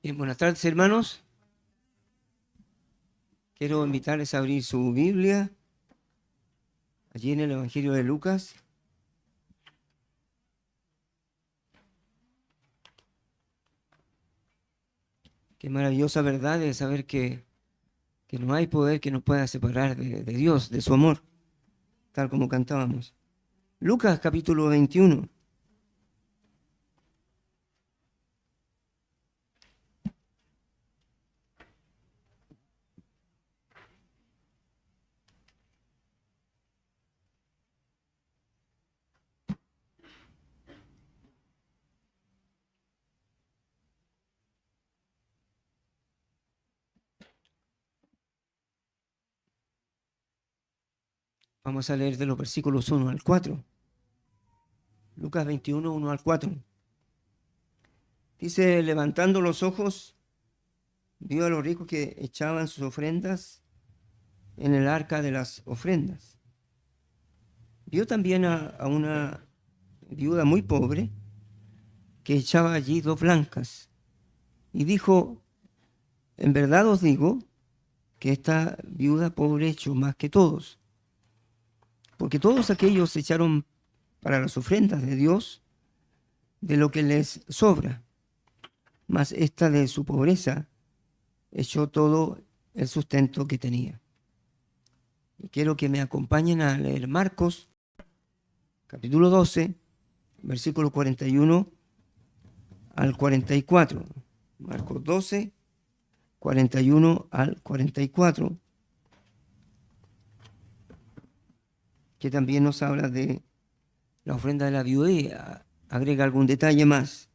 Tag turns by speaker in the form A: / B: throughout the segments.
A: Bien, buenas tardes, hermanos. Quiero invitarles a abrir su Biblia allí en el Evangelio de Lucas. Qué maravillosa verdad de saber que no hay poder que nos pueda separar de Dios, de su amor, tal como cantábamos. Lucas capítulo 21. Vamos a leer de los versículos 1 al 4. Lucas 21, 1 al 4. Dice, levantando los ojos, vio a los ricos que echaban sus ofrendas en el arca de las ofrendas. Vio también a una viuda muy pobre que echaba allí 2 blancas. Y dijo, en verdad os digo que esta viuda pobre echó más que todos, porque todos aquellos echaron para las ofrendas de Dios de lo que les sobra, mas esta de su pobreza echó todo el sustento que tenía. Y quiero que me acompañen a leer Marcos, capítulo 12, versículo 41 al 44. Marcos 12, 41 al 44, que también nos habla de la ofrenda de la viuda y agrega algún detalle más.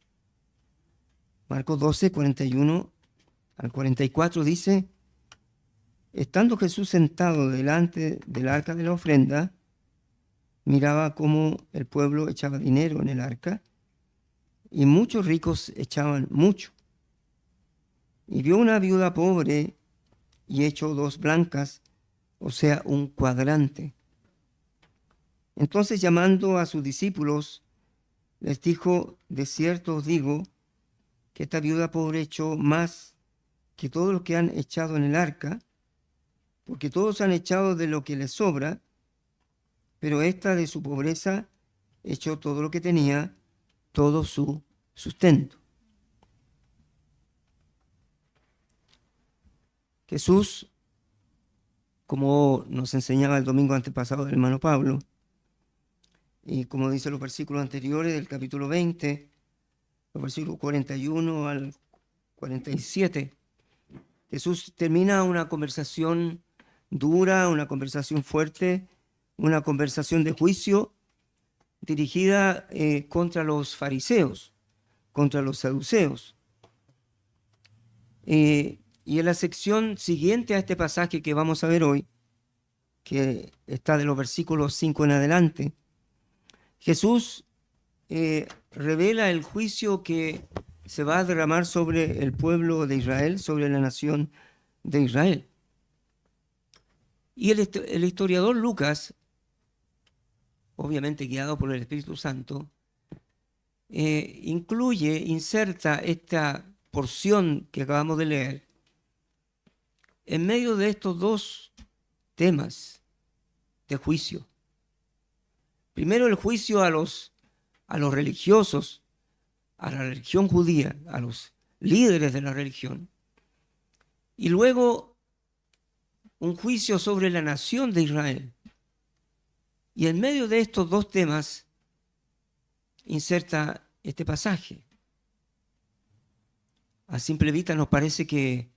A: Marcos 12, 41 al 44 dice, estando Jesús sentado delante del arca de la ofrenda, miraba cómo el pueblo echaba dinero en el arca, y muchos ricos echaban mucho. Y vio una viuda pobre y echó 2 blancas, o sea, un cuadrante. Entonces, llamando a sus discípulos, les dijo, de cierto os digo, que esta viuda pobre echó más que todos los que han echado en el arca, porque todos han echado de lo que les sobra, pero esta de su pobreza echó todo lo que tenía, todo su sustento. Jesús, como nos enseñaba el domingo antepasado el hermano Pablo, y como dice los versículos anteriores del capítulo 20, los versículos 41 al 47, Jesús termina una conversación dura, una conversación fuerte, una conversación de juicio dirigida contra los fariseos, contra los saduceos. Y en la sección siguiente a este pasaje que vamos a ver hoy, que está de los versículos 5 en adelante, Jesús revela el juicio que se va a derramar sobre el pueblo de Israel, sobre la nación de Israel. Y el historiador Lucas, obviamente guiado por el Espíritu Santo, inserta esta porción que acabamos de leer en medio de estos 2 temas de juicio. Primero, el juicio a los religiosos, a la religión judía, a los líderes de la religión. Y luego, un juicio sobre la nación de Israel. Y en medio de estos 2 temas, inserta este pasaje. A simple vista nos parece que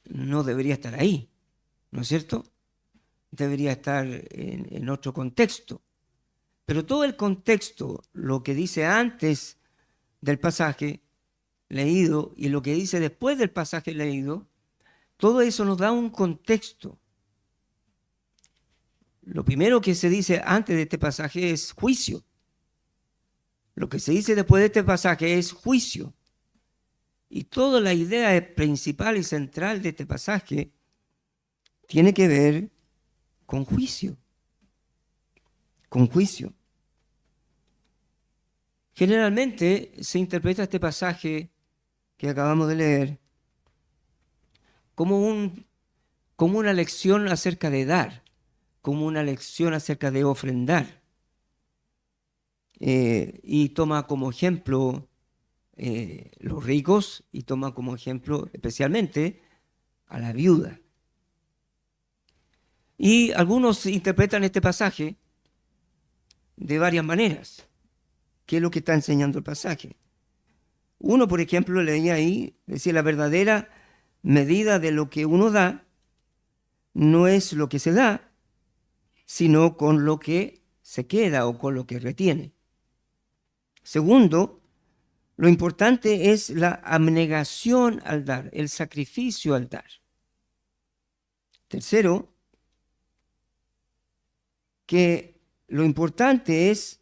A: no debería estar ahí, ¿no es cierto? Debería estar en otro contexto. Pero todo el contexto, lo que dice antes del pasaje leído y lo que dice después del pasaje leído, todo eso nos da un contexto. Lo primero que se dice antes de este pasaje es juicio. Lo que se dice después de este pasaje es juicio. Y toda la idea principal y central de este pasaje tiene que ver con juicio. Con juicio. Generalmente se interpreta este pasaje que acabamos de leer como una lección acerca de dar, como una lección acerca de ofrendar. Y toma como ejemplo los ricos y toma como ejemplo especialmente a la viuda. Y algunos interpretan este pasaje de varias maneras. ¿Qué es lo que está enseñando el pasaje? Uno, por ejemplo, leía ahí, decía, la verdadera medida de lo que uno da no es lo que se da, sino con lo que se queda o con lo que retiene. Segundo, lo importante es la abnegación al dar, el sacrificio al dar. Tercero, que lo importante es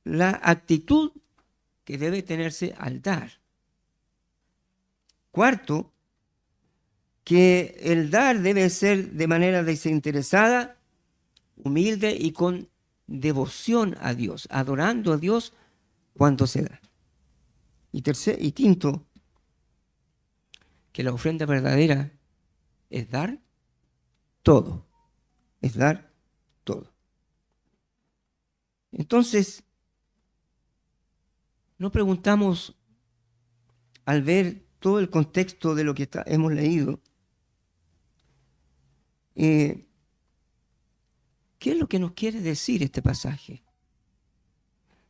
A: la actitud que debe tenerse al dar. Cuarto, que el dar debe ser de manera desinteresada, humilde y con devoción a Dios, adorando a Dios cuando se da. Y quinto, que la ofrenda verdadera es dar todo, es dar todo. Entonces, nos preguntamos, al ver todo el contexto de lo que hemos leído, ¿qué es lo que nos quiere decir este pasaje?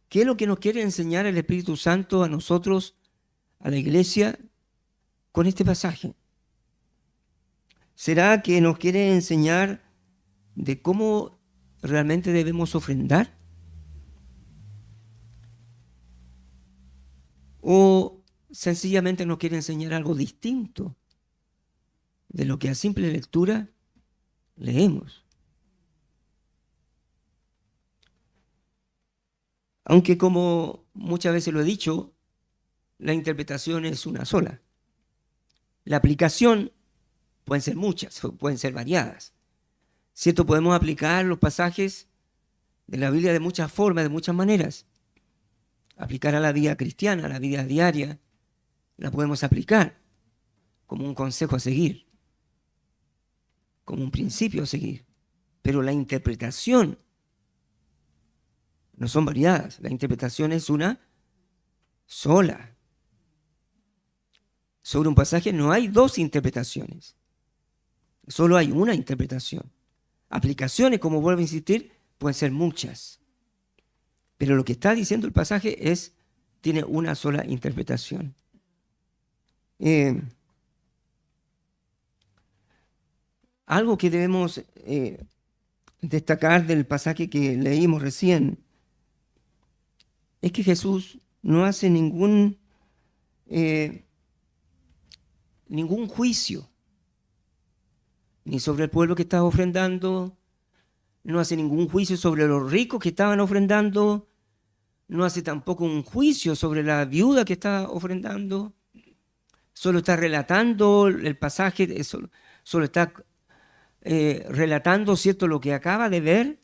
A: ¿Qué es lo que nos quiere enseñar el Espíritu Santo a nosotros, a la iglesia, con este pasaje? ¿Será que nos quiere enseñar de cómo realmente debemos ofrendar? ¿O sencillamente nos quiere enseñar algo distinto de lo que a simple lectura leemos? Aunque, como muchas veces lo he dicho, la interpretación es una sola. La aplicación pueden ser muchas, pueden ser variadas. ¿Cierto? Podemos aplicar los pasajes de la Biblia de muchas formas, de muchas maneras. Aplicar a la vida cristiana, a la vida diaria, la podemos aplicar como un consejo a seguir, como un principio a seguir. Pero la interpretación no son variadas, la interpretación es una sola. Sobre un pasaje no hay dos interpretaciones, solo hay una interpretación. Aplicaciones, como vuelvo a insistir, pueden ser muchas. Pero lo que está diciendo el pasaje tiene una sola interpretación. Algo que debemos destacar del pasaje que leímos recién es que Jesús no hace ningún juicio, ni sobre el pueblo que estaba ofrendando, no hace ningún juicio sobre los ricos que estaban ofrendando, no hace tampoco un juicio sobre la viuda que estaba ofrendando, solo está relatando el pasaje, solo está relatando, ¿cierto?, lo que acaba de ver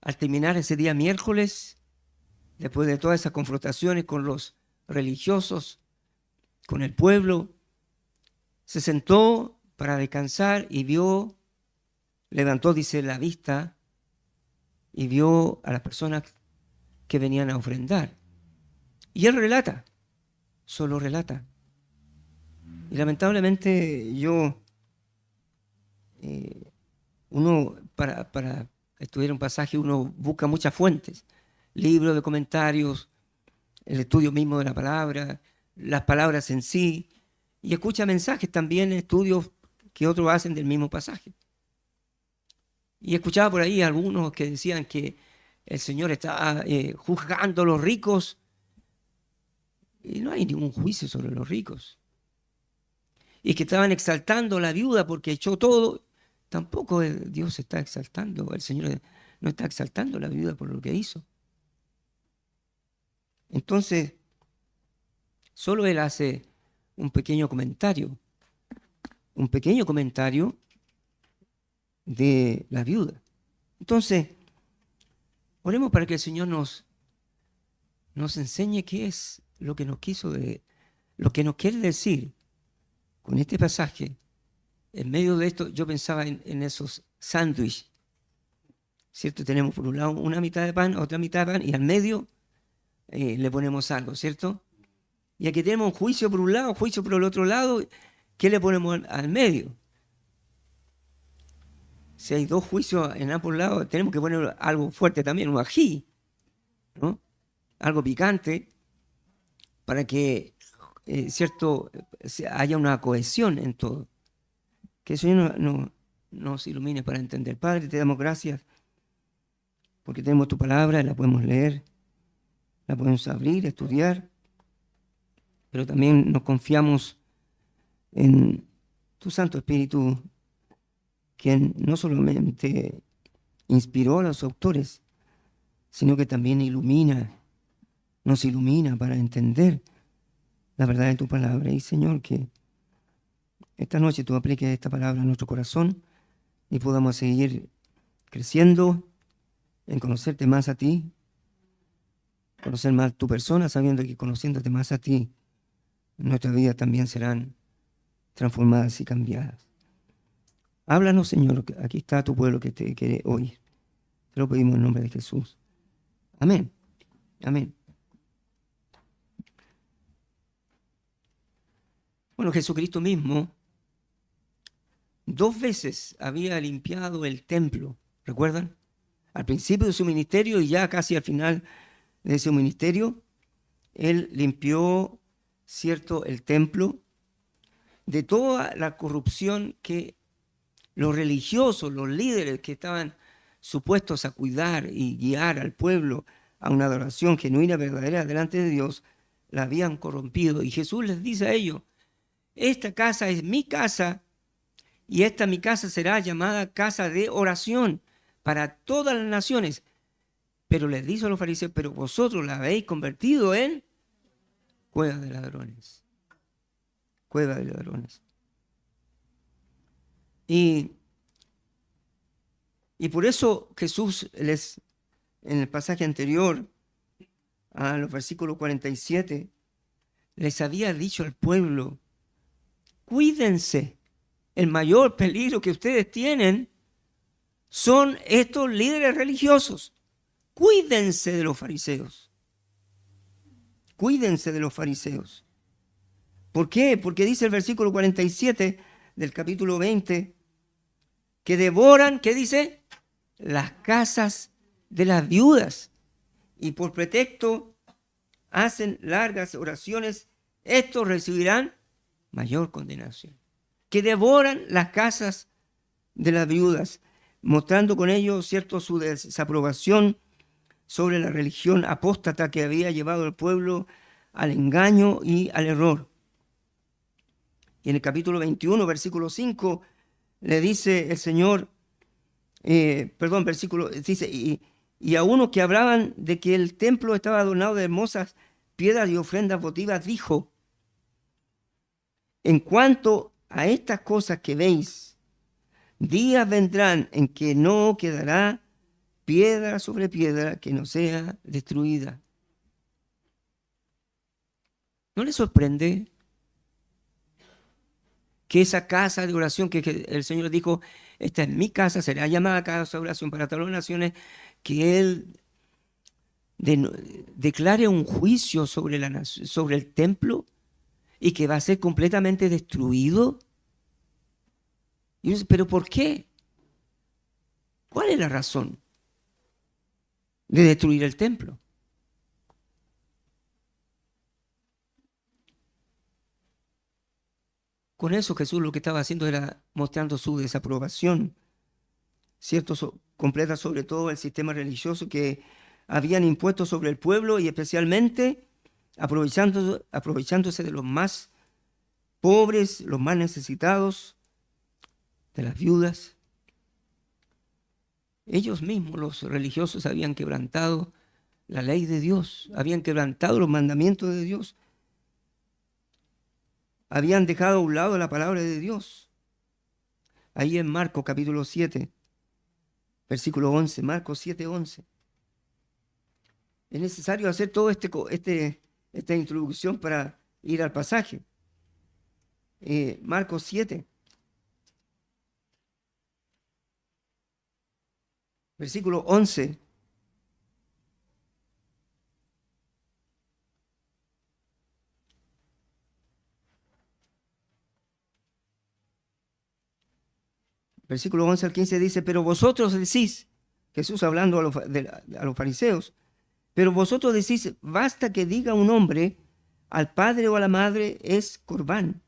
A: al terminar ese día miércoles, después de todas esas confrontaciones con los religiosos, con el pueblo. Se sentó para descansar y levantó, dice, la vista y vio a las personas que venían a ofrendar. Y él relata, solo relata. Y lamentablemente uno para estudiar un pasaje, uno busca muchas fuentes, libros de comentarios, el estudio mismo de la palabra, las palabras en sí, y escucha mensajes también, estudios que otros hacen del mismo pasaje. Y escuchaba por ahí algunos que decían que el Señor está juzgando a los ricos, y no hay ningún juicio sobre los ricos. Y que estaban exaltando a la viuda porque echó todo. Tampoco Dios está exaltando, el Señor no está exaltando a la viuda por lo que hizo. Entonces, solo Él hace un pequeño comentario de la viuda. Entonces, oremos para que el Señor nos enseñe qué es lo que nos lo que nos quiere decir con este pasaje. En medio de esto, yo pensaba en esos sándwiches, ¿cierto? Tenemos por un lado una mitad de pan, otra mitad de pan, y al medio le ponemos algo, ¿cierto? Y aquí tenemos un juicio por un lado, juicio por el otro lado. ¿Qué le ponemos al medio? Si hay dos juicios en ambos lados, tenemos que poner algo fuerte también, un ají, ¿no? Algo picante, para que, ¿cierto?, haya una cohesión en todo. Que el Señor nos ilumine para entender. Padre, te damos gracias porque tenemos tu palabra, la podemos leer, la podemos abrir, estudiar, pero también nos confiamos en tu Santo Espíritu, quien no solamente inspiró a los autores, sino que también nos ilumina para entender la verdad de tu palabra. Y Señor, que esta noche tú apliques esta palabra a nuestro corazón y podamos seguir creciendo en conocerte más a ti, conocer más tu persona, sabiendo que conociéndote más a ti, nuestras vidas también serán transformadas y cambiadas. Háblanos, Señor, aquí está tu pueblo que te quiere oír. Te lo pedimos en nombre de Jesús. Amén. Amén. Bueno, Jesucristo mismo 2 veces había limpiado el templo, ¿recuerdan? Al principio de su ministerio y ya casi al final de su ministerio, Él limpió, ¿cierto?, el templo de toda la corrupción que los religiosos, los líderes que estaban supuestos a cuidar y guiar al pueblo a una adoración genuina, verdadera, delante de Dios, la habían corrompido. Y Jesús les dice a ellos, esta casa es mi casa y esta mi casa será llamada casa de oración para todas las naciones. Pero les dice a los fariseos, pero vosotros la habéis convertido en cueva de ladrones. Cueva de ladrones. Y por eso Jesús en el pasaje anterior, a los versículos 47, les había dicho al pueblo, cuídense, el mayor peligro que ustedes tienen son estos líderes religiosos. Cuídense de los fariseos. Cuídense de los fariseos. ¿Por qué? Porque dice el versículo 47 del capítulo 20, que devoran, ¿qué dice? Las casas de las viudas y por pretexto hacen largas oraciones, estos recibirán mayor condenación. Que devoran las casas de las viudas, mostrando con ello, ¿cierto?, su desaprobación sobre la religión apóstata que había llevado al pueblo al engaño y al error. Y en el capítulo 21, versículo 5, le dice el Señor, versículo, dice, y a unos que hablaban de que el templo estaba adornado de hermosas piedras y ofrendas votivas, dijo, en cuanto a estas cosas que veis, días vendrán en que no quedará piedra sobre piedra que no sea destruida. ¿No le sorprende que esa casa de oración que el Señor dijo, esta es mi casa, será llamada casa de oración para todas las naciones, que Él declare un juicio sobre el templo y que va a ser completamente destruido? Y uno dice, ¿pero por qué? ¿Cuál es la razón de destruir el templo? Con eso Jesús lo que estaba haciendo era mostrando su desaprobación, ¿cierto?, completa sobre todo el sistema religioso que habían impuesto sobre el pueblo y especialmente aprovechándose de los más pobres, los más necesitados, de las viudas. Ellos mismos, los religiosos, habían quebrantado la ley de Dios, habían quebrantado los mandamientos de Dios, habían dejado a un lado la palabra de Dios. Ahí en Marcos capítulo 7, versículo 11, Marcos 7, 11. Es necesario hacer todo este esta introducción para ir al pasaje. Marcos 7, versículo 11. Versículo 11 al 15 dice, pero vosotros decís, Jesús hablando a los fariseos, pero vosotros decís, basta que diga un hombre al padre o a la madre es corbán,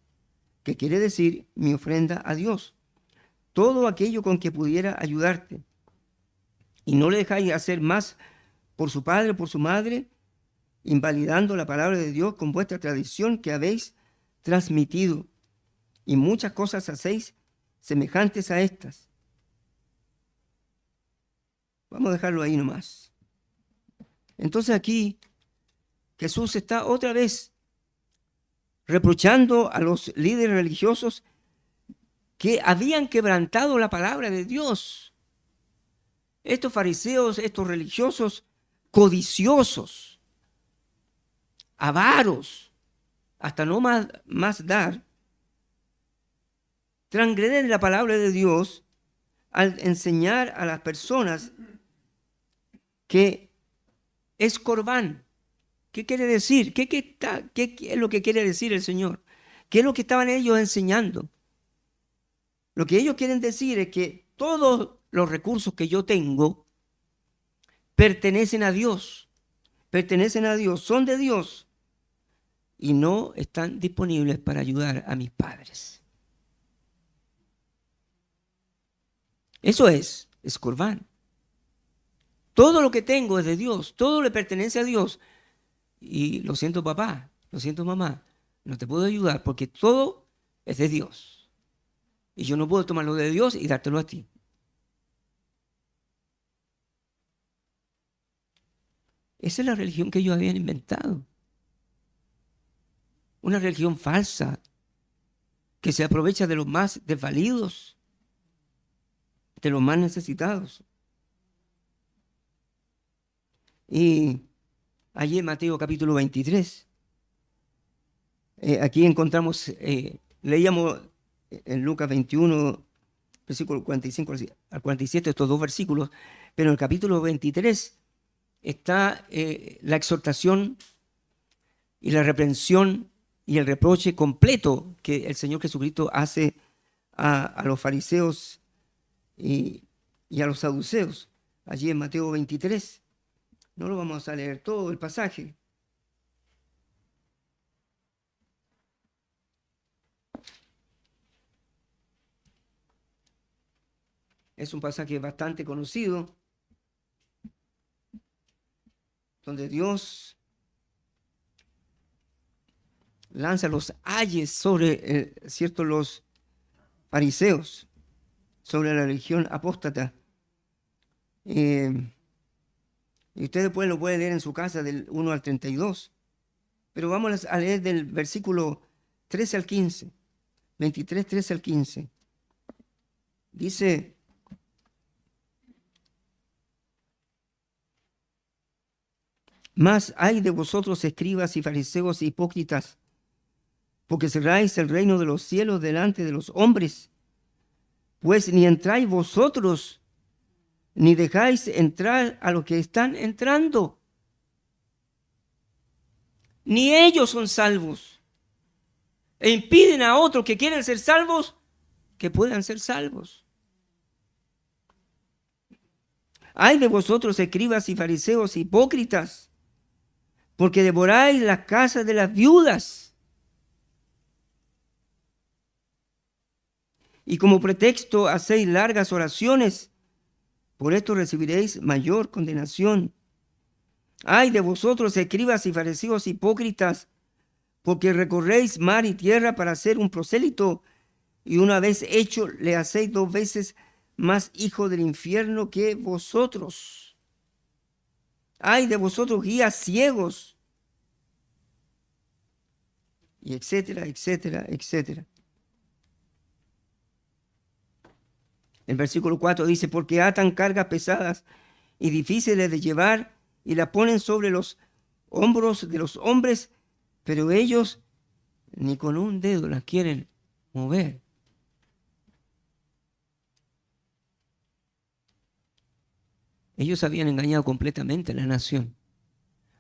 A: que quiere decir mi ofrenda a Dios, todo aquello con que pudiera ayudarte, y no le dejáis hacer más por su padre o por su madre, invalidando la palabra de Dios con vuestra tradición que habéis transmitido, y muchas cosas hacéis semejantes a estas. Vamos a dejarlo ahí nomás. Entonces aquí Jesús está otra vez reprochando a los líderes religiosos que habían quebrantado la palabra de Dios. Estos fariseos, estos religiosos codiciosos, avaros, hasta no más dar, transgreden la palabra de Dios al enseñar a las personas que es corbán. ¿Qué quiere decir? ¿Qué es lo que quiere decir el Señor? ¿Qué es lo que estaban ellos enseñando? Lo que ellos quieren decir es que todos los recursos que yo tengo pertenecen a Dios, son de Dios y no están disponibles para ayudar a mis padres. Eso es corbán. Todo lo que tengo es de Dios, todo le pertenece a Dios. Y lo siento papá, lo siento mamá, no te puedo ayudar porque todo es de Dios. Y yo no puedo tomarlo de Dios y dártelo a ti. Esa es la religión que ellos habían inventado. Una religión falsa que se aprovecha de los más desvalidos, de los más necesitados. Y allí en Mateo capítulo 23, aquí encontramos, leíamos en Lucas 21, versículo 45 al 47, estos dos versículos, pero en el capítulo 23 está la exhortación y la reprensión y el reproche completo que el Señor Jesucristo hace a los fariseos y a los saduceos, allí en Mateo 23. No lo vamos a leer todo el pasaje. Es un pasaje bastante conocido, donde Dios lanza los ayes sobre los fariseos, sobre la religión apóstata. Y usted después lo puede leer en su casa del 1 al 32. Pero vamos a leer del versículo 13 al 15. 23, 13 al 15. Dice: Mas hay de vosotros, escribas y fariseos hipócritas, porque cerráis el reino de los cielos delante de los hombres, pues ni entráis vosotros, ni dejáis entrar a los que están entrando. Ni ellos son salvos. E impiden a otros que quieren ser salvos que puedan ser salvos. Ay de vosotros, escribas y fariseos hipócritas, porque devoráis las casas de las viudas, y como pretexto hacéis largas oraciones. Por esto recibiréis mayor condenación. Ay de vosotros, escribas y fariseos hipócritas, porque recorréis mar y tierra para hacer un prosélito, y una vez hecho le hacéis 2 veces más hijo del infierno que vosotros. Ay de vosotros, guías ciegos, y etcétera, etcétera, etcétera. El versículo 4 dice: porque atan cargas pesadas y difíciles de llevar y la ponen sobre los hombros de los hombres, Pero ellos ni con un dedo las quieren mover. Ellos habían engañado completamente a la nación.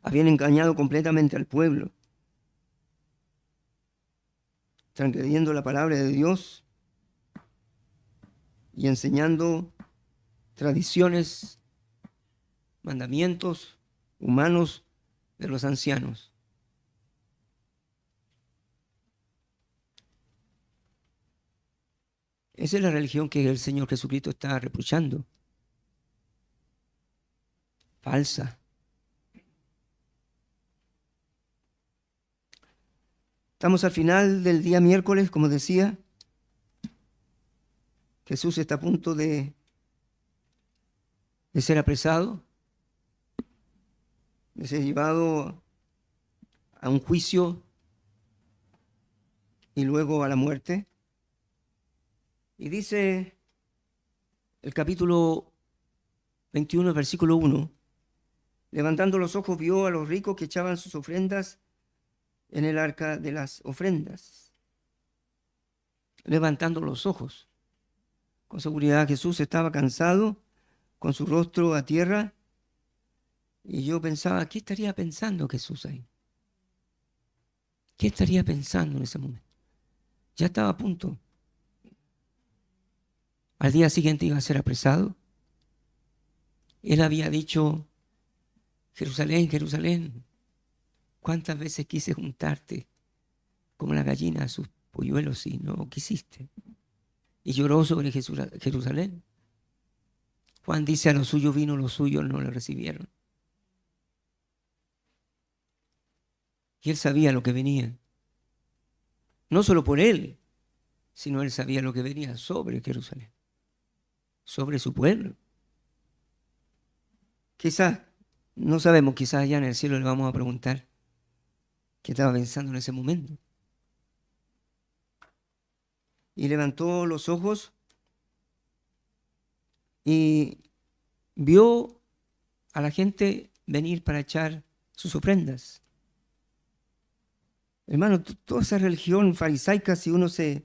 A: Habían engañado completamente al pueblo, transgrediendo la palabra de Dios y enseñando tradiciones, mandamientos humanos de los ancianos. Esa es la religión que el Señor Jesucristo está reprochando. Falsa. Estamos al final del día miércoles, como decía. Jesús está a punto de ser apresado, de ser llevado a un juicio y luego a la muerte. Y dice el capítulo 21, versículo 1, levantando los ojos vio a los ricos que echaban sus ofrendas en el arca de las ofrendas. Levantando los ojos. Con seguridad Jesús estaba cansado, con su rostro a tierra, y yo pensaba, ¿qué estaría pensando Jesús ahí? ¿Qué estaría pensando en ese momento? Ya estaba a punto. Al día siguiente iba a ser apresado. Él había dicho, Jerusalén, Jerusalén, ¿cuántas veces quise juntarte como la gallina a sus polluelos y no quisiste? Y lloró sobre Jerusalén. Juan dice, a los suyos vino, los suyos no le recibieron. Y él sabía lo que venía. No solo por él, sino él sabía lo que venía sobre Jerusalén, sobre su pueblo. Quizás, no sabemos, quizás allá en el cielo le vamos a preguntar qué estaba pensando en ese momento. Y levantó los ojos y vio a la gente venir para echar sus ofrendas. Hermano, toda esa religión farisaica, si uno se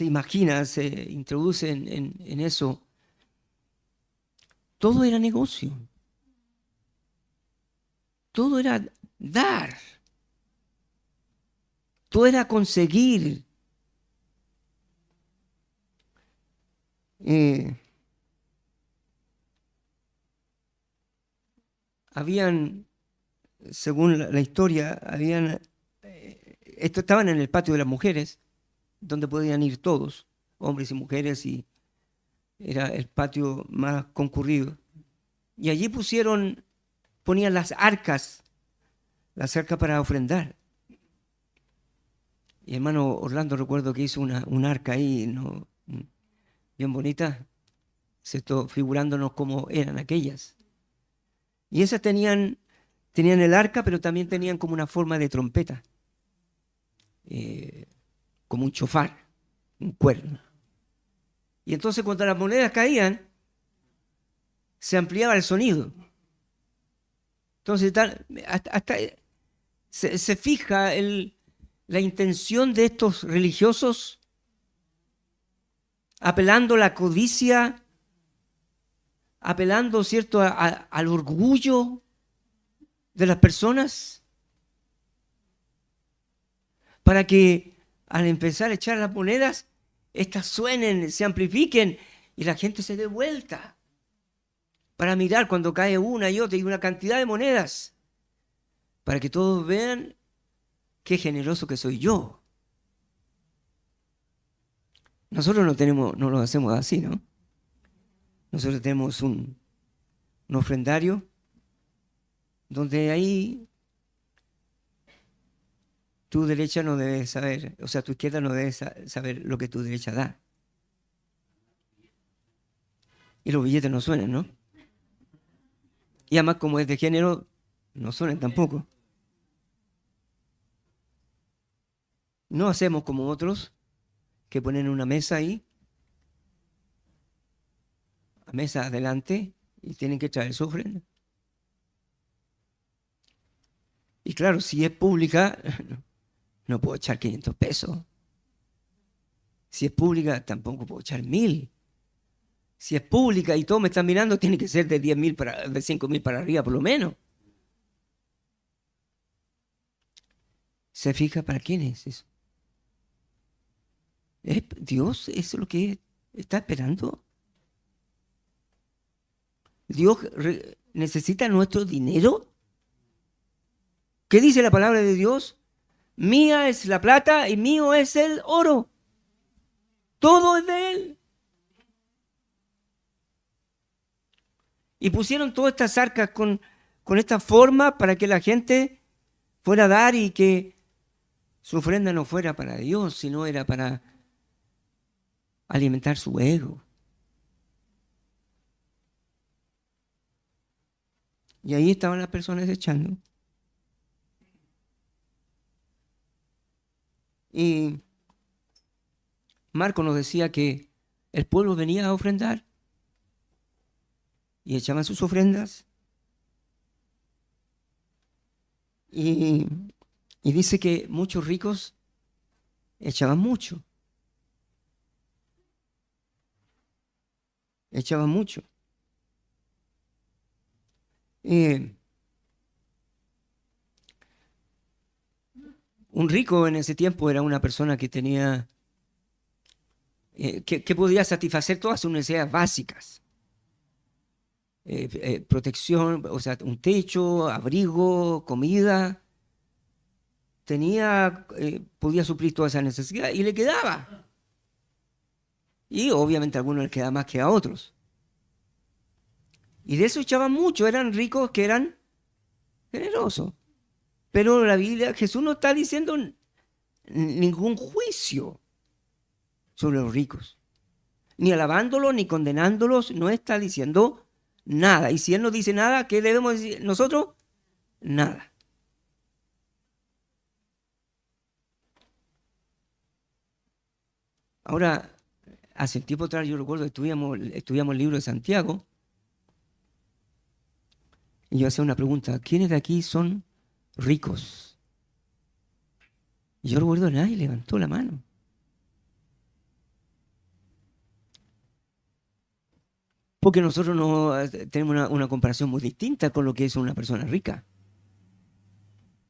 A: imagina, se introduce en eso, todo era negocio. Todo era dar. Todo era conseguir. Habían, según la historia, estaban en el patio de las mujeres, donde podían ir todos, hombres y mujeres, y era el patio más concurrido. Y allí ponían las arcas para ofrendar. Y hermano Orlando, recuerdo que hizo una arca ahí, ¿no? Bien bonita, figurándonos cómo eran aquellas. Y esas tenían el arca, pero también tenían como una forma de trompeta, como un chofar, un cuerno. Y entonces cuando las monedas caían, se ampliaba el sonido. Entonces hasta se fija la intención de estos religiosos, apelando a la codicia, apelando, ¿cierto?, al orgullo de las personas, para que al empezar a echar las monedas, estas suenen, se amplifiquen y la gente se dé vuelta para mirar cuando cae una y otra y una cantidad de monedas, para que todos vean qué generoso que soy yo. Nosotros no lo hacemos así, ¿no? Nosotros tenemos un ofrendario donde ahí tu derecha no debe saber, o sea, tu izquierda no debe saber lo que tu derecha da. Y los billetes no suenan, ¿no? Y además, como es de género, no suenan tampoco. No hacemos como otros que ponen una mesa ahí, a mesa adelante, y tienen que traer su ofrenda. Y claro, si es pública, no puedo echar 500 pesos. Si es pública, tampoco puedo echar 1.000. Si es pública y todos me están mirando, tiene que ser de 10.000 de 5.000 para arriba, por lo menos. ¿Se fija para quién es eso? ¿Es Dios? ¿Eso es lo que está esperando? ¿Dios necesita nuestro dinero? ¿Qué dice la palabra de Dios? Mía es la plata y mío es el oro. Todo es de Él. Y pusieron todas estas arcas con esta forma para que la gente fuera a dar y que su ofrenda no fuera para Dios, sino era para alimentar su ego. Y ahí estaban las personas echando. Y Marco nos decía que el pueblo venía a ofrendar y echaban sus ofrendas. Y dice que muchos ricos echaban mucho. Echaban mucho. Un rico en ese tiempo era una persona que tenía, que podía satisfacer todas sus necesidades básicas. Protección, o sea, un techo, abrigo, comida. Podía suplir todas esas necesidades y le quedaba. Y obviamente a algunos les queda más que a otros. Y de eso echaban mucho, eran ricos que eran generosos. Pero la Biblia, Jesús no está diciendo ningún juicio sobre los ricos. Ni alabándolos, ni condenándolos, no está diciendo nada. Y si Él no dice nada, ¿qué debemos decir nosotros? Nada. Ahora, hace tiempo atrás, yo recuerdo que estudiamos el libro de Santiago, y yo hacía una pregunta: ¿quiénes de aquí son ricos? Y yo recuerdo, nadie levantó la mano. Porque nosotros no tenemos una comparación muy distinta con lo que es una persona rica.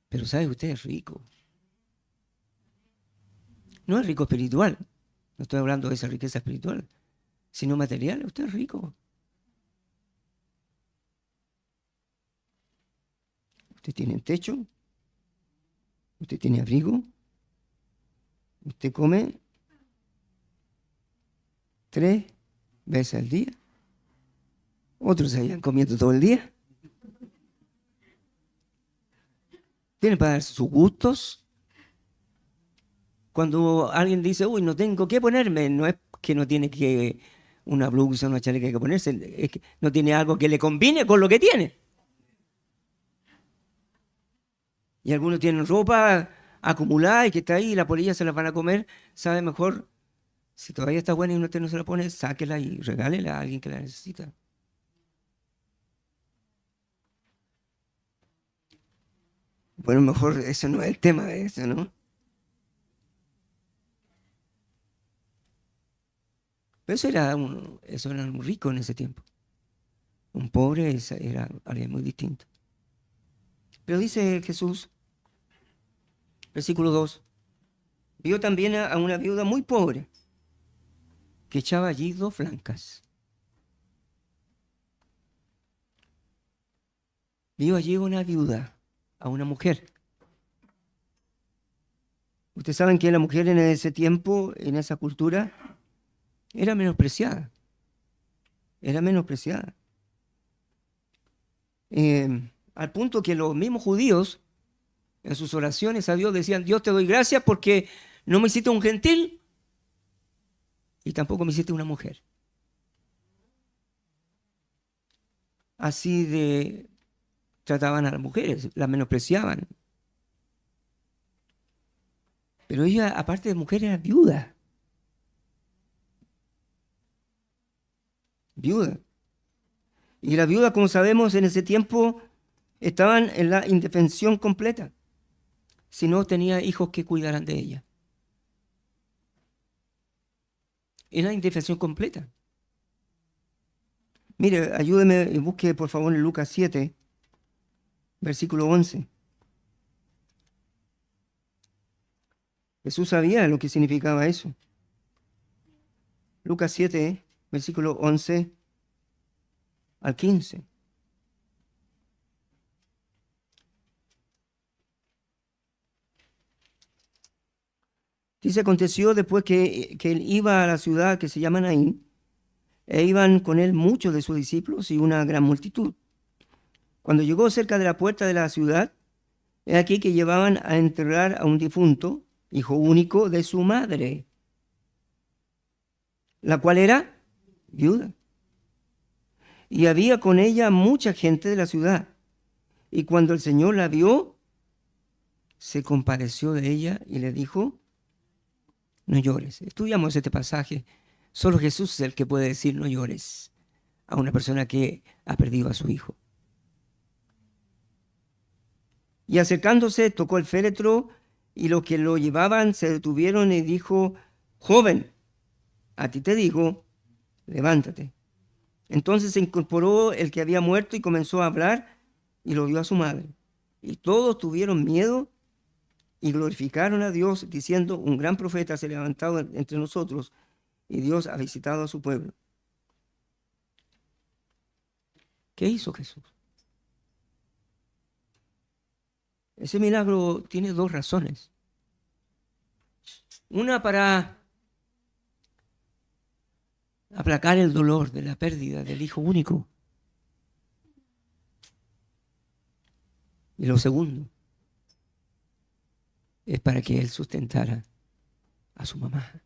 A: Pero ¿sabe usted? Es rico. No es rico espiritual. No estoy hablando de esa riqueza espiritual, sino material. Usted es rico. Usted tiene techo. Usted tiene abrigo. Usted come 3 veces al día. Otros se vayan comiendo todo el día. Tiene para dar sus gustos. Cuando alguien dice, uy, no tengo que ponerme, no es que no tiene que una blusa, una chaleca que ponerse, es que no tiene algo que le combine con lo que tiene. Y algunos tienen ropa acumulada y que está ahí y la polilla se la van a comer. Sabe mejor, si todavía está buena y usted no se la pone, sáquela y regálela a alguien que la necesita. Bueno, mejor eso no es el tema de eso, ¿no? Pero eso era un rico en ese tiempo. Un pobre era alguien muy distinto. Pero dice Jesús, versículo 2, vio también a una viuda muy pobre que echaba allí 2 flancas. Vio allí una viuda, a una mujer. Ustedes saben que la mujer en ese tiempo, en esa cultura, era menospreciada. Era menospreciada. Al punto que los mismos judíos, en sus oraciones a Dios, decían: Dios, te doy gracias porque no me hiciste un gentil y tampoco me hiciste una mujer. Así trataban a las mujeres, las menospreciaban. Pero ella, aparte de mujer, era viuda. Viuda. Y la viuda, como sabemos, en ese tiempo Estaban en la indefensión completa si no tenía hijos que cuidaran de ella. En la indefensión completa. Mire, ayúdeme y busque por favor en Lucas 7, versículo 11. Jesús sabía lo que significaba eso. Lucas 7, versículo 11 al 15. Dice, aconteció después que él iba a la ciudad que se llama Naín, e iban con él muchos de sus discípulos y una gran multitud. Cuando llegó cerca de la puerta de la ciudad, he aquí que llevaban a enterrar a un difunto, hijo único de su madre, la cual era viuda. Y había con ella mucha gente de la ciudad. Y cuando el Señor la vio, se compadeció de ella y le dijo, no llores. Estudiamos este pasaje. Solo Jesús es el que puede decir no llores a una persona que ha perdido a su hijo. Y acercándose, tocó el féretro, y los que lo llevaban se detuvieron y dijo, joven, a ti te digo, levántate. Entonces se incorporó el que había muerto y comenzó a hablar y lo dio a su madre. Y todos tuvieron miedo y glorificaron a Dios, diciendo, un gran profeta se ha levantado entre nosotros y Dios ha visitado a su pueblo. ¿Qué hizo Jesús? Ese milagro tiene dos razones. Una para aplacar el dolor de la pérdida del hijo único. Y lo segundo es para que él sustentara a su mamá.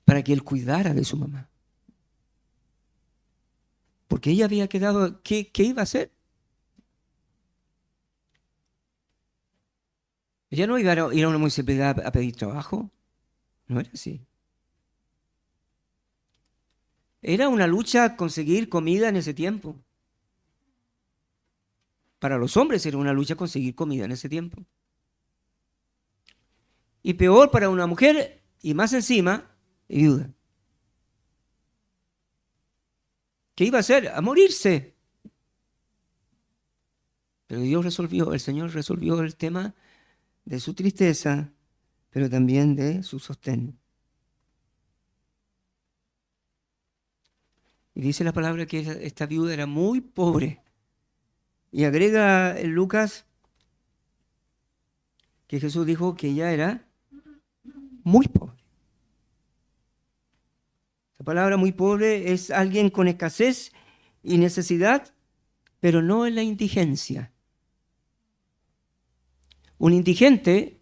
A: Para que él cuidara de su mamá. Porque ella había quedado, ¿qué iba a hacer? Ella no iba a ir a una municipalidad a pedir trabajo. No era así. Era una lucha conseguir comida en ese tiempo. Para los hombres era una lucha conseguir comida en ese tiempo. Y peor para una mujer, y más encima, viuda. ¿Qué iba a hacer? A morirse. Pero Dios resolvió, el Señor resolvió el tema de su tristeza, pero también de su sostén. Y dice la palabra que esta viuda era muy pobre. Y agrega en Lucas que Jesús dijo que ella era muy pobre. La palabra muy pobre es alguien con escasez y necesidad, pero no en la indigencia. Un indigente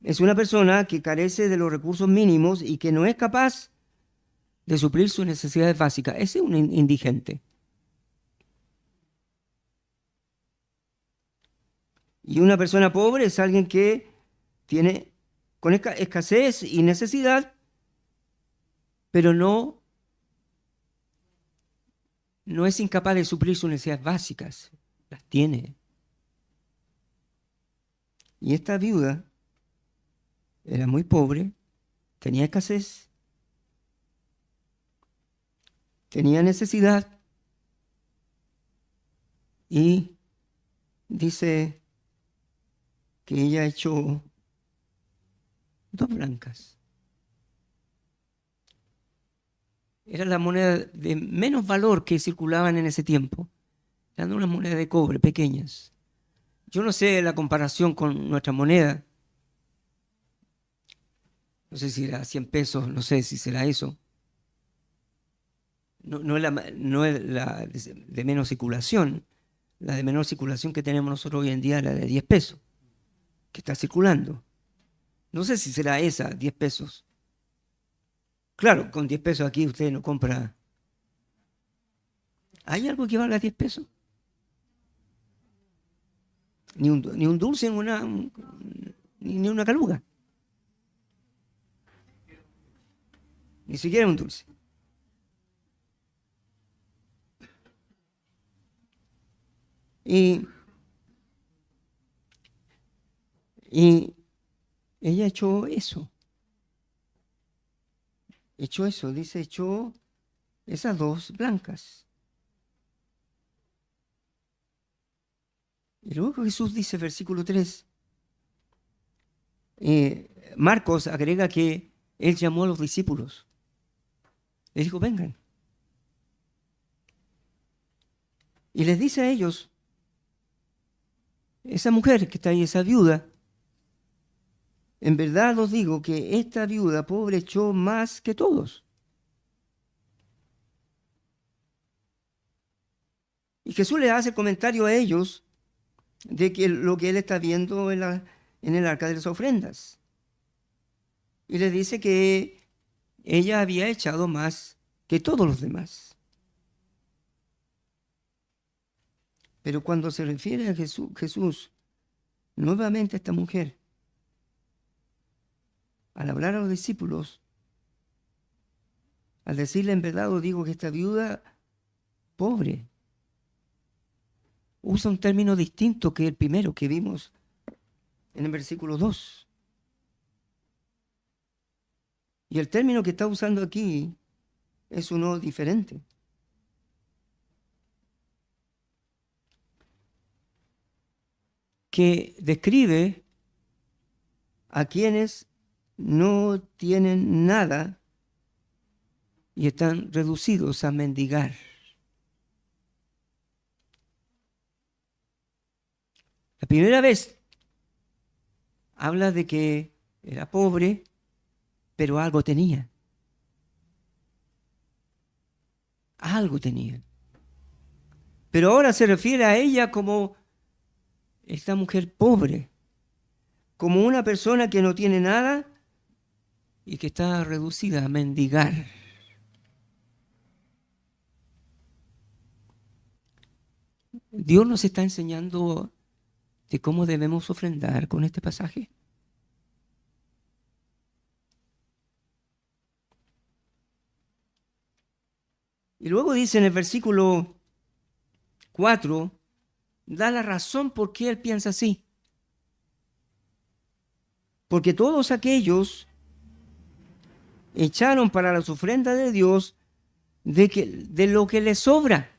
A: es una persona que carece de los recursos mínimos y que no es capaz de suplir sus necesidades básicas. Ese es un indigente. Y una persona pobre es alguien que tiene con escasez y necesidad, pero no es incapaz de suplir sus necesidades básicas. Las tiene. Y esta viuda era muy pobre, tenía escasez, tenía necesidad y dice que ella echó 2 blancas. Era la moneda de menos valor que circulaban en ese tiempo. Eran unas monedas de cobre pequeñas. Yo no sé la comparación con nuestra moneda. No sé si era 100 pesos, no sé si será eso. No es la de menos circulación. La de menor circulación que tenemos nosotros hoy en día es la de 10 pesos, que está circulando. No sé si será esa, 10 pesos. Claro, con 10 pesos aquí usted no compra. ¿Hay algo que valga 10 pesos? Ni un dulce, ni una caluga. Ni siquiera un dulce. Y, y ella echó eso. Dice, echó esas dos blancas. Y luego Jesús dice, versículo 3, Marcos agrega que él llamó a los discípulos. Les dijo, vengan. Y les dice a ellos, esa mujer que está ahí, esa viuda, en verdad os digo que esta viuda pobre echó más que todos. Y Jesús le hace comentario a ellos de que lo que él está viendo en el arca de las ofrendas. Y les dice que ella había echado más que todos los demás. Pero cuando se refiere a Jesús, nuevamente a esta mujer, al hablar a los discípulos, al decirle en verdad os digo que esta viuda pobre, usa un término distinto que el primero que vimos en el versículo 2. Y el término que está usando aquí es uno diferente. Que describe a quienes no tienen nada y están reducidos a mendigar. La primera vez habla de que era pobre, pero algo tenía. Algo tenía. Pero ahora se refiere a ella como esta mujer pobre, como una persona que no tiene nada y que está reducida a mendigar. Dios nos está enseñando de cómo debemos ofrendar con este pasaje. Y luego dice en el versículo 4, da la razón por qué él piensa así. Porque todos aquellos echaron para las ofrendas de Dios de lo que les sobra.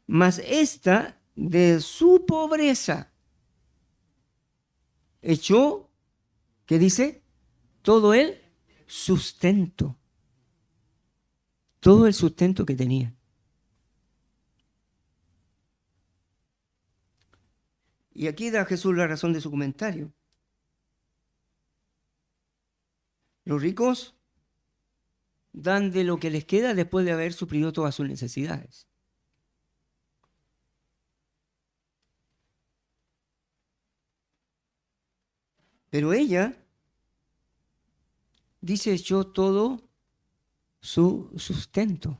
A: Mas esta de su pobreza echó, ¿qué dice? Todo el sustento. Todo el sustento que tenía. Y aquí da Jesús la razón de su comentario. Los ricos dan de lo que les queda después de haber suplido todas sus necesidades. Pero ella dice, echó todo su sustento.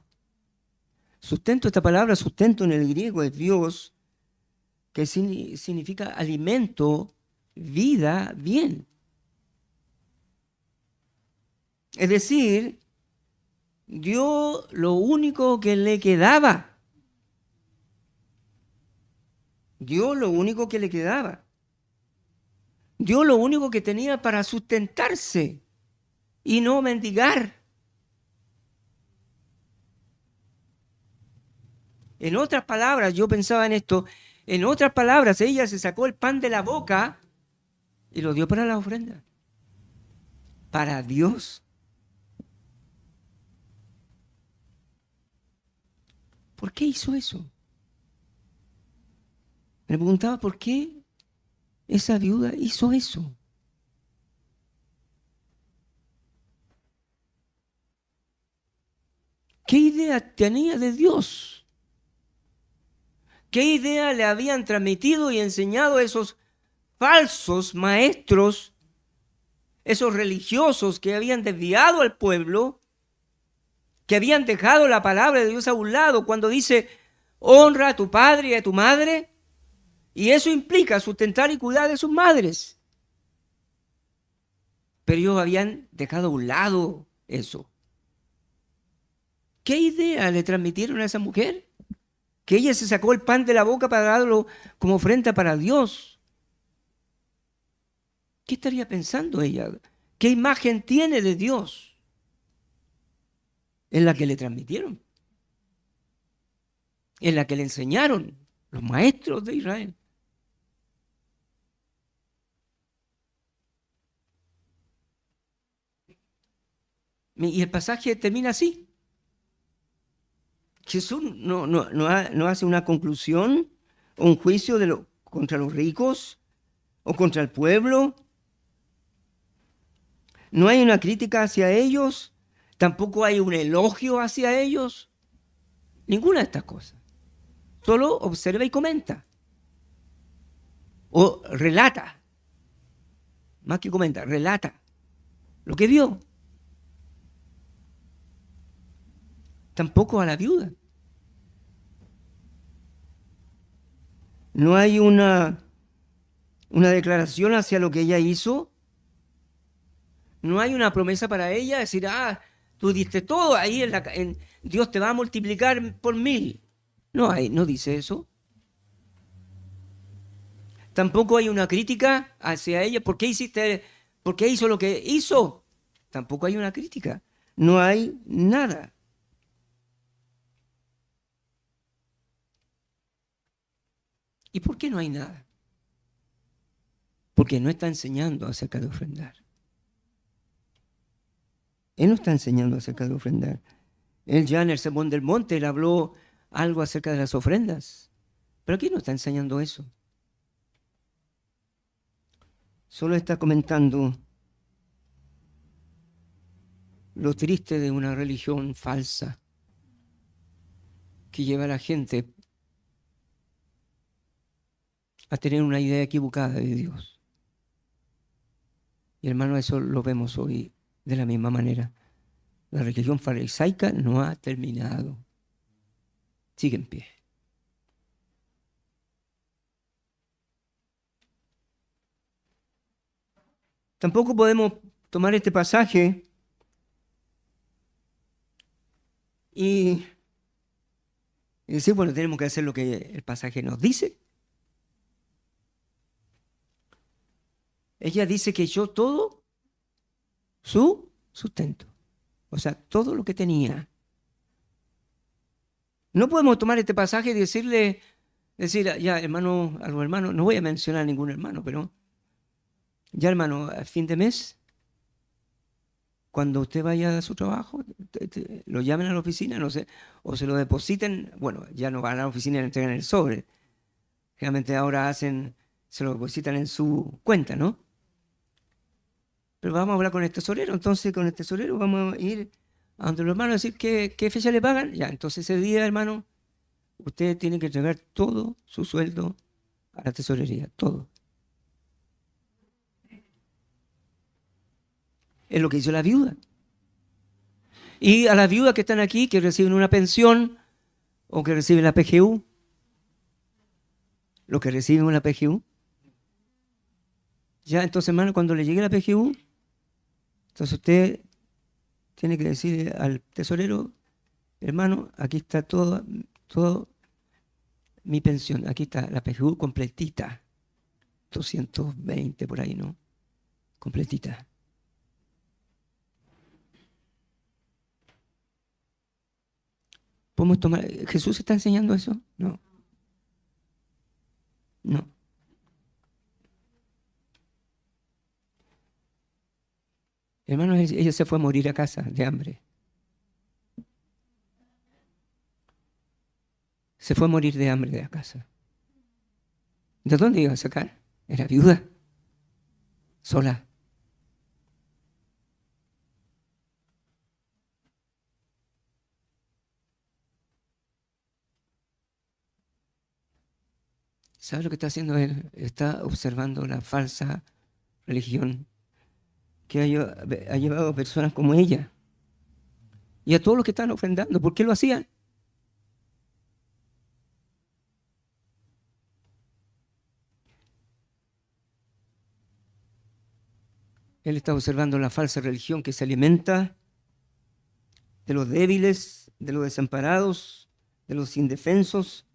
A: Sustento, esta palabra sustento en el griego es Dios, que significa alimento, vida, bien. Es decir, dio lo único que le quedaba. Dio lo único que le quedaba. Dio lo único que tenía para sustentarse y no mendigar. En otras palabras, yo pensaba en esto, en otras palabras, ella se sacó el pan de la boca y lo dio para la ofrenda. Para Dios. ¿Por qué hizo eso? Me preguntaba por qué esa viuda hizo eso. ¿Qué idea tenía de Dios? ¿Qué idea le habían transmitido y enseñado esos falsos maestros, esos religiosos que habían desviado al pueblo, que habían dejado la palabra de Dios a un lado cuando dice, honra a tu padre y a tu madre? Y eso implica sustentar y cuidar de sus madres. Pero ellos habían dejado a un lado eso. ¿Qué idea le transmitieron a esa mujer? que ella se sacó el pan de la boca para darlo como ofrenda para Dios. ¿Qué estaría pensando ella? ¿Qué imagen tiene de Dios? En la que le transmitieron, en la que le enseñaron los maestros de Israel. Y el pasaje termina así. Jesús no hace una conclusión o un juicio contra los ricos o contra el pueblo. No hay una crítica hacia ellos, tampoco hay un elogio hacia ellos. Ninguna de estas cosas. Solo observa y comenta. O relata. Más que comenta, relata lo que vio. Tampoco a la viuda. No hay una declaración hacia lo que ella hizo. No hay una promesa para ella, decir, tú diste todo, ahí Dios te va a multiplicar por 1000. No dice eso. Tampoco hay una crítica hacia ella. ¿Por qué hizo lo que hizo? Tampoco hay una crítica. No hay nada. ¿Y por qué no hay nada? Porque no está enseñando acerca de ofrendar. Él no está enseñando acerca de ofrendar. Él ya en el Sermón del Monte, él habló algo acerca de las ofrendas. Pero aquí no está enseñando eso. Solo está comentando lo triste de una religión falsa que lleva a la gente a tener una idea equivocada de Dios. Y hermano, eso lo vemos hoy de la misma manera. La religión farisaica no ha terminado. Sigue en pie. Tampoco podemos tomar este pasaje y decir, bueno, tenemos que hacer lo que el pasaje nos dice. Ella dice que echó todo su sustento. O sea, todo lo que tenía. No podemos tomar este pasaje y decir, ya, hermano, a los hermanos, no voy a mencionar a ningún hermano, pero ya, hermano, a fin de mes, cuando usted vaya a su trabajo, lo llamen a la oficina, no sé, o se lo depositen, bueno, ya no van a la oficina y le entregan el sobre. Realmente ahora se lo depositan en su cuenta, ¿no? Pero vamos a hablar con el tesorero, entonces con el tesorero vamos a ir a donde los hermanos a decir qué fecha le pagan. Ya, entonces ese día, hermano, usted tiene que entregar todo su sueldo a la tesorería, todo. Es lo que hizo la viuda. Y a las viudas que están aquí, que reciben una pensión o que reciben la PGU, los que reciben una PGU, ya entonces, hermano, cuando le llegue la PGU, entonces usted tiene que decir al tesorero, hermano, aquí está todo mi pensión, aquí está la PGU completita, 220 por ahí, ¿no? Completita. ¿Podemos tomar? ¿Jesús está enseñando eso? No. No. Hermanos, ella se fue a morir a casa de hambre. Se fue a morir de hambre de la casa. ¿De dónde iba a sacar? Era viuda. Sola. ¿Sabe lo que está haciendo él? Está observando la falsa religión que ha llevado a personas como ella y a todos los que están ofrendando. ¿Por qué lo hacían? Él está observando la falsa religión que se alimenta de los débiles, de los desamparados, de los indefensos,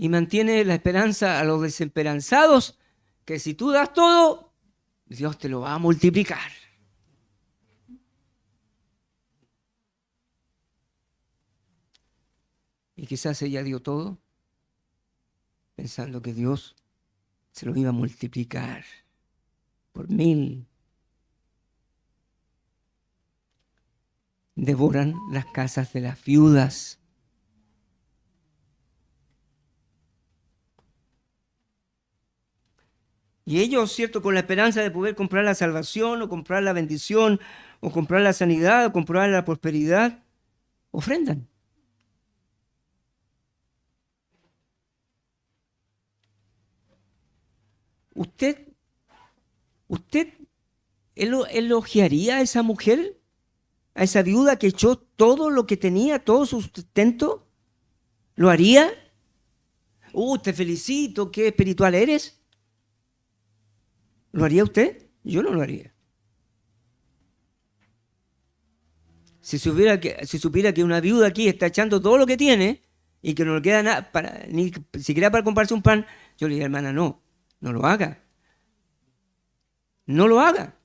A: y mantiene la esperanza a los desesperanzados, que si tú das todo, Dios te lo va a multiplicar. Y quizás ella dio todo pensando que Dios se lo iba a multiplicar por 1000. Devoran las casas de las viudas. Y ellos, cierto, con la esperanza de poder comprar la salvación, o comprar la bendición, o comprar la sanidad, o comprar la prosperidad, ofrendan. ¿Usted elogiaría a esa mujer, a esa viuda que echó todo lo que tenía, todo su sustento? ¿Lo haría? Te felicito, qué espiritual eres. ¿Lo haría usted? Yo no lo haría. Si supiera que una viuda aquí está echando todo lo que tiene y que no le queda nada, ni siquiera para comprarse un pan, yo le diría, hermana, no lo haga. No lo haga.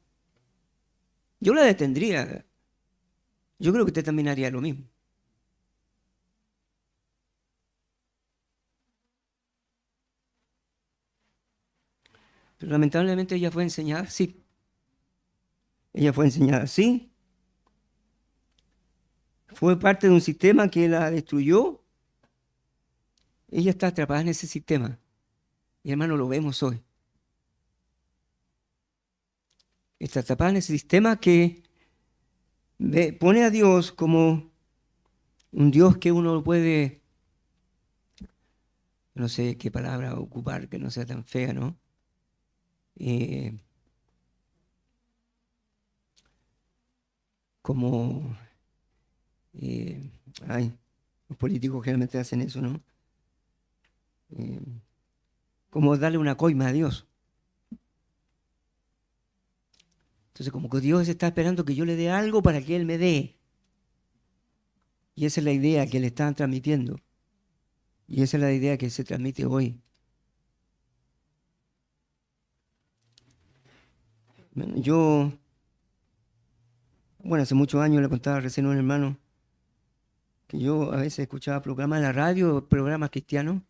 A: Yo la detendría. Yo creo que usted también haría lo mismo. Pero lamentablemente ella fue enseñada así. Ella fue enseñada así. Fue parte de un sistema que la destruyó. Ella está atrapada en ese sistema. Y hermano, lo vemos hoy. Está atrapada en ese sistema que pone a Dios como un Dios que uno puede, no sé qué palabra ocupar, que no sea tan fea, ¿no? Como, los políticos generalmente hacen eso, ¿no? Como darle una coima a Dios. Entonces, como que Dios está esperando que yo le dé algo para que Él me dé. Y esa es la idea que le están transmitiendo. Y esa es la idea que se transmite hoy. Yo, hace muchos años le contaba recién a un hermano que yo a veces escuchaba programas en la radio, programas cristianos,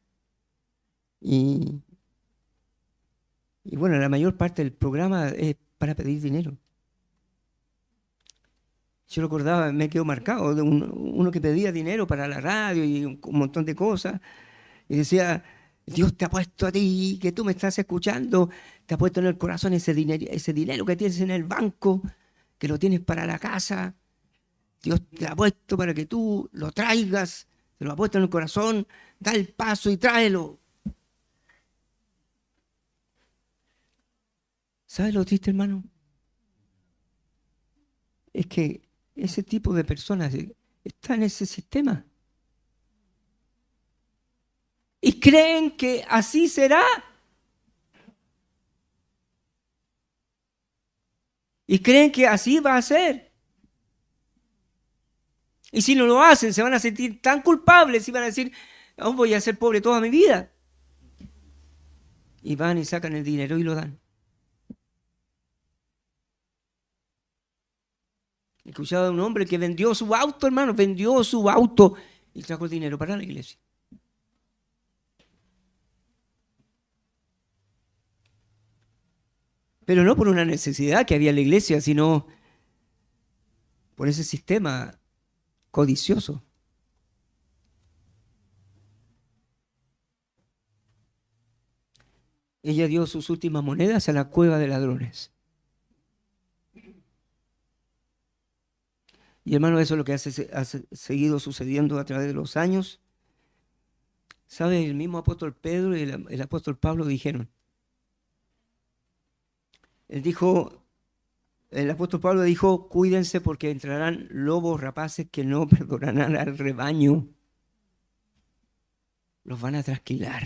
A: y la mayor parte del programa es para pedir dinero. Yo recordaba, me quedó marcado, de uno que pedía dinero para la radio y un montón de cosas, y decía, Dios te ha puesto a ti, que tú me estás escuchando, te ha puesto en el corazón ese dinero que tienes en el banco, que lo tienes para la casa. Dios te ha puesto para que tú lo traigas, te lo ha puesto en el corazón, da el paso y tráelo. ¿Sabes lo triste, hermano? Es que ese tipo de personas está en ese sistema. Y creen que así será. Y creen que así va a ser. Y si no lo hacen, se van a sentir tan culpables y van a decir, voy a ser pobre toda mi vida. Y van y sacan el dinero y lo dan. He escuchado de un hombre que vendió su auto, hermano, vendió su auto y trajo el dinero para la iglesia. Pero no por una necesidad que había en la iglesia, sino por ese sistema codicioso. Ella dio sus últimas monedas a la cueva de ladrones. Y hermano, eso es lo que ha seguido sucediendo a través de los años. ¿Sabe? El mismo apóstol Pedro y el apóstol Pablo dijeron. El apóstol Pablo dijo, cuídense porque entrarán lobos rapaces que no perdonarán al rebaño. Los van a trasquilar.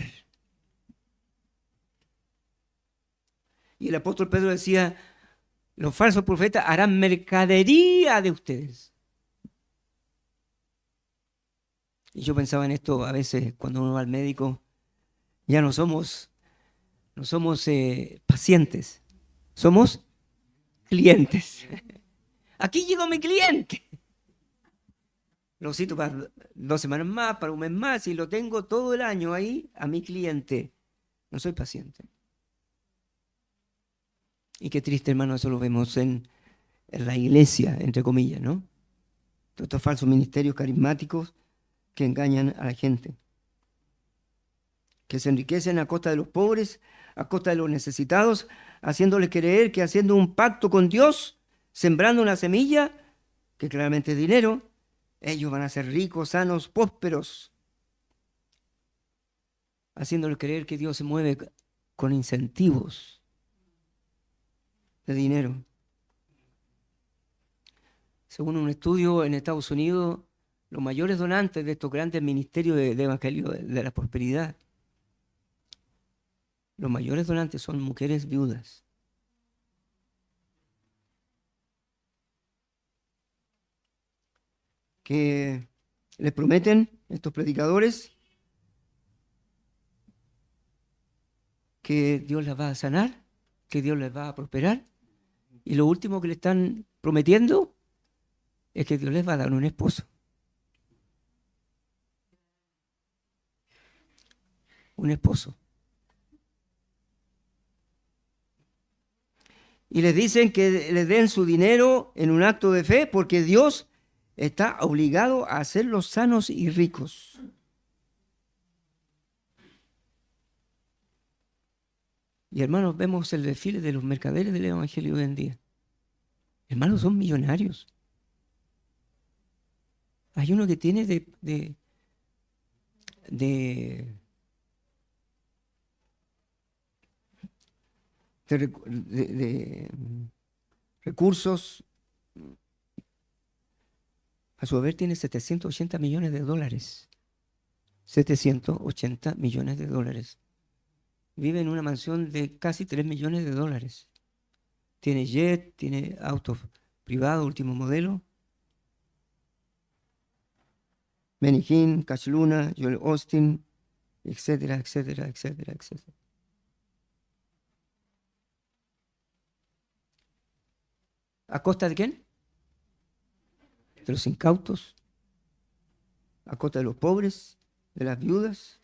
A: Y el apóstol Pedro decía, los falsos profetas harán mercadería de ustedes. Y yo pensaba en esto a veces cuando uno va al médico, Ya no somos pacientes, somos clientes. Aquí llegó mi cliente. Lo cito para 2 semanas más, para un mes más, y lo tengo todo el año ahí a mi cliente. No soy paciente. Y qué triste, hermano, eso lo vemos en la iglesia, entre comillas, ¿no? Todos estos falsos ministerios carismáticos que engañan a la gente, que se enriquecen a costa de los pobres, a costa de los necesitados, haciéndoles creer que haciendo un pacto con Dios, sembrando una semilla, que claramente es dinero, ellos van a ser ricos, sanos, prósperos, haciéndoles creer que Dios se mueve con incentivos de dinero. Según un estudio en Estados Unidos, los mayores donantes de estos grandes ministerios de evangelio de la prosperidad, los mayores donantes son mujeres viudas. Que les prometen estos predicadores que Dios las va a sanar, que Dios les va a prosperar, y lo último que le están prometiendo es que Dios les va a dar un esposo. Un esposo. Y les dicen que les den su dinero en un acto de fe porque Dios está obligado a hacerlos sanos y ricos. Y hermanos, vemos el desfile de los mercaderes del Evangelio hoy en día. Hermanos, son millonarios. Hay uno que tiene de recursos, a su haber tiene 780 millones de dólares. 780 millones de dólares. Vive en una mansión de casi 3 millones de dólares. Tiene jet, tiene autos privados, último modelo. Benny Hinn, Cash Luna, Joel Austin, etcétera, etcétera, etcétera, etcétera. ¿A costa de quién? De los incautos, a costa de los pobres, de las viudas.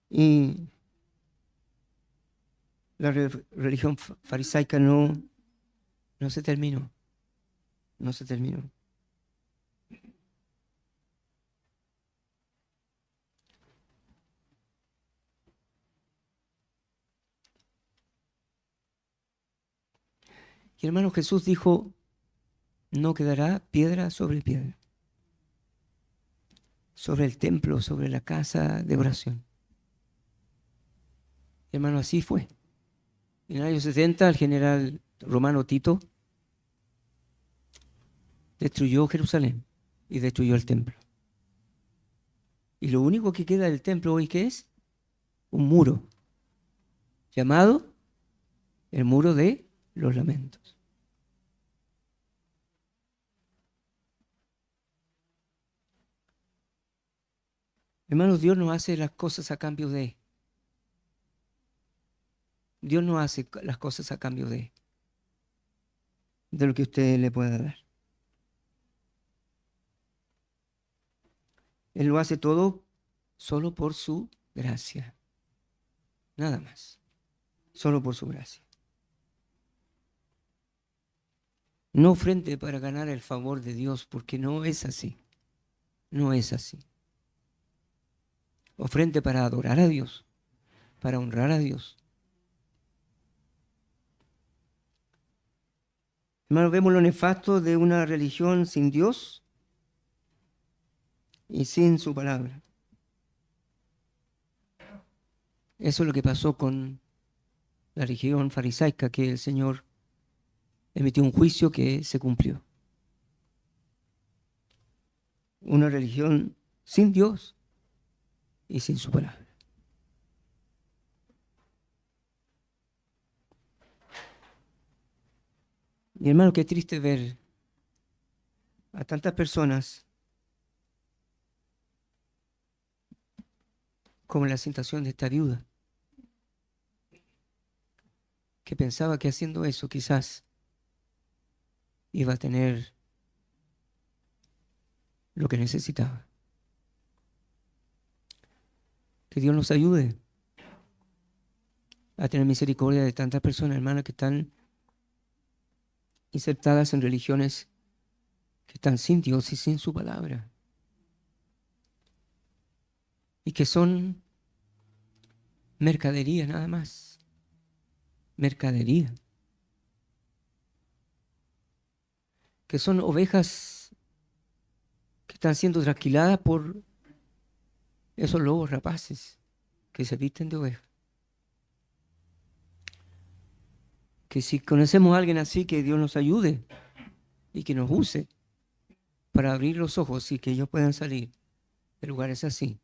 A: Y la religión farisaica no se terminó. No se terminó. Y hermano, Jesús dijo, no quedará piedra sobre piedra, sobre el templo, sobre la casa de oración. Hermano, así fue. En el año 70, el general romano Tito destruyó Jerusalén y destruyó el templo. Y lo único que queda del templo hoy, ¿qué es? Un muro, llamado el muro de los lamentos. Hermanos, Dios no hace las cosas a cambio de. Dios no hace las cosas a cambio de lo que usted le pueda dar. Él lo hace todo solo por su gracia. Nada más. Solo por su gracia. No ofrende para ganar el favor de Dios, porque no es así. No es así. Ofrende para adorar a Dios, para honrar a Dios. Hermanos, vemos lo nefasto de una religión sin Dios y sin su palabra. Eso es lo que pasó con la religión farisaica, que el Señor emitió un juicio que se cumplió. Una religión sin Dios y sin su palabra. Mi hermano, qué triste ver a tantas personas como la situación de esta viuda, que pensaba que haciendo eso quizás iba a tener lo que necesitaba. Que Dios nos ayude a tener misericordia de tantas personas, hermanas, que están insertadas en religiones que están sin Dios y sin su palabra. Y que son mercadería nada más. Mercadería. Que son ovejas que están siendo trasquiladas por esos lobos rapaces que se visten de oveja. Que si conocemos a alguien así, que Dios nos ayude y que nos use para abrir los ojos y que ellos puedan salir de lugares así.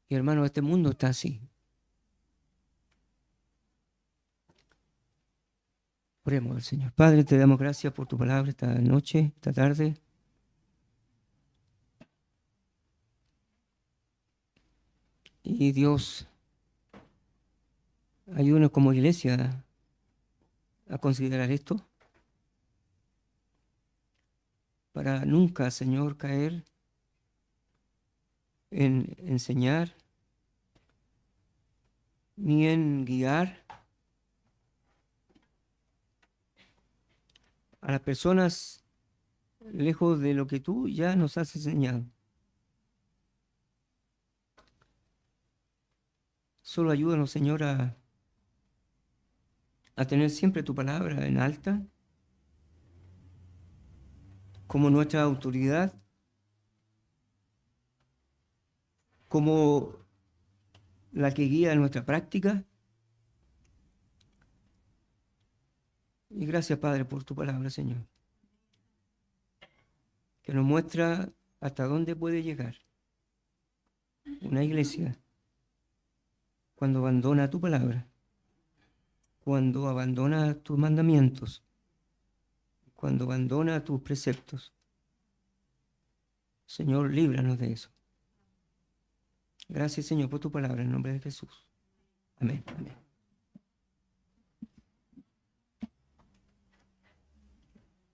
A: Y hermano, este mundo está así. Oremos al Señor. Padre, te damos gracias por tu palabra esta noche, esta tarde. Y Dios, ayúdanos como iglesia a considerar esto para nunca, Señor, caer en enseñar ni en guiar a las personas lejos de lo que tú ya nos has enseñado. Solo ayúdanos, Señor, a tener siempre tu palabra en alta como nuestra autoridad, como la que guía nuestra práctica. Y gracias, Padre, por tu palabra, Señor, que nos muestra hasta dónde puede llegar una iglesia cuando abandona tu palabra, cuando abandona tus mandamientos, cuando abandona tus preceptos. Señor, líbranos de eso. Gracias, Señor, por tu palabra, en nombre de Jesús. Amén. Amén.